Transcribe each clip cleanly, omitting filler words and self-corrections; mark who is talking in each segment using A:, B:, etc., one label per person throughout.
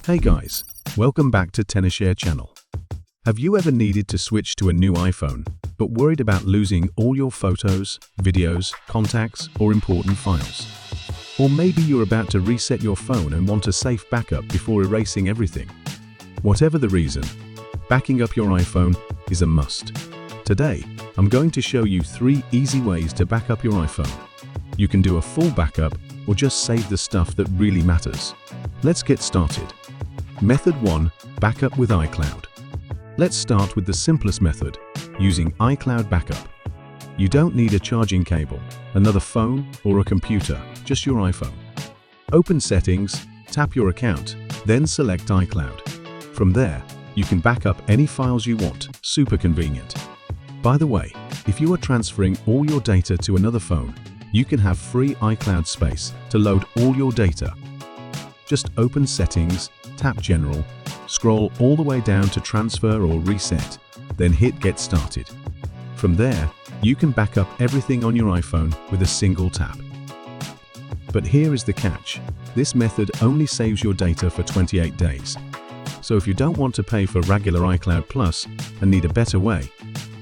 A: Hey guys, welcome back to tenorshare channel. Have you ever needed to switch to a new iPhone, but worried about losing all your photos, videos, contacts, or important files? Or maybe you're about to reset your phone and want a safe backup before erasing everything. Whatever the reason, backing up your iPhone is a must. Today, I'm going to show you 3 easy ways to back up your iPhone. You can do a full backup or just save the stuff that really matters. Let's get started. Method 1. Backup with iCloud. Let's start with the simplest method, using iCloud backup. You don't need a charging cable, another phone, or a computer, just your iPhone. Open Settings, tap your account, then select iCloud. From there, you can back up any files you want, super convenient. By the way, if you are transferring all your data to another phone, you can have free iCloud space to load all your data. Just open Settings, tap General, scroll all the way down to Transfer or Reset, then hit Get Started. From there, you can back up everything on your iPhone with a single tap. But here is the catch. This method only saves your data for 28 days. So if you don't want to pay for regular iCloud Plus and need a better way,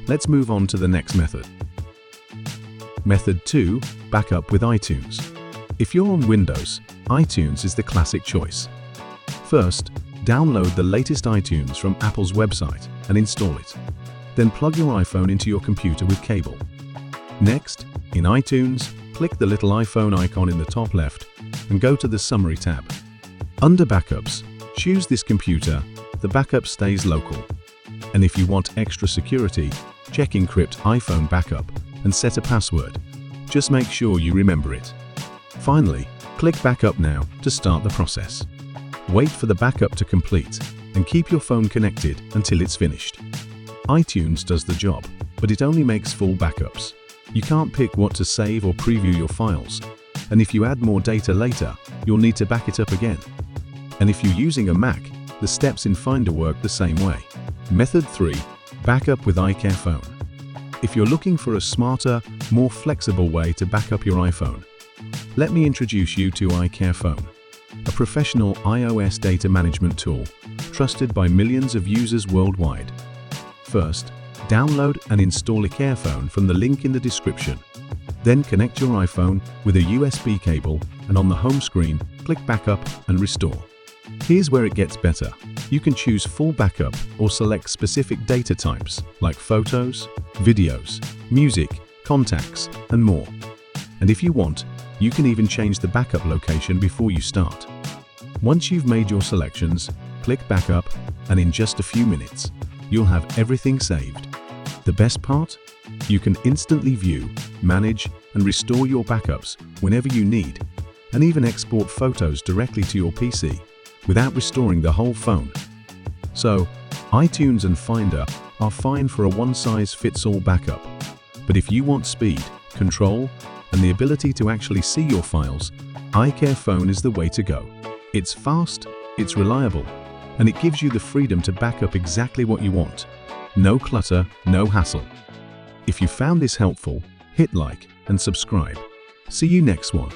A: let's move on to the next method. Method 2. Backup with iTunes. If you're on Windows, iTunes is the classic choice. First, download the latest iTunes from Apple's website and install it. Then plug your iPhone into your computer with cable. Next, in iTunes, click the little iPhone icon in the top left and go to the Summary tab. Under Backups, choose this computer. The backup stays local. And if you want extra security, check Encrypt iPhone Backup and set a password. Just make sure you remember it. Finally, click Backup Now to start the process. Wait for the backup to complete and keep your phone connected until it's finished. iTunes does the job, but it only makes full backups. You can't pick what to save or preview your files. And if you add more data later, you'll need to back it up again. And if you're using a Mac, the steps in Finder work the same way. Method 3. Backup with iCareFone. If you're looking for a smarter, more flexible way to back up your iPhone, let me introduce you to iCareFone, a professional iOS data management tool trusted by millions of users worldwide. First, download and install iCareFone from the link in the description. Then connect your iPhone with a USB cable and on the home screen, click Backup and Restore. Here's where it gets better. You can choose full backup or select specific data types like photos, videos, music, contacts, and more. And if you want, you can even change the backup location before you start. Once you've made your selections, click Backup, and in just a few minutes, you'll have everything saved. The best part? You can instantly view, manage, and restore your backups whenever you need, and even export photos directly to your PC without restoring the whole phone. So, iTunes and Finder are fine for a one-size-fits-all backup. But if you want speed, control, and the ability to actually see your files, iCareFone is the way to go. It's fast, it's reliable, and it gives you the freedom to back up exactly what you want. No clutter, no hassle. If you found this helpful, hit like and subscribe. See you next one.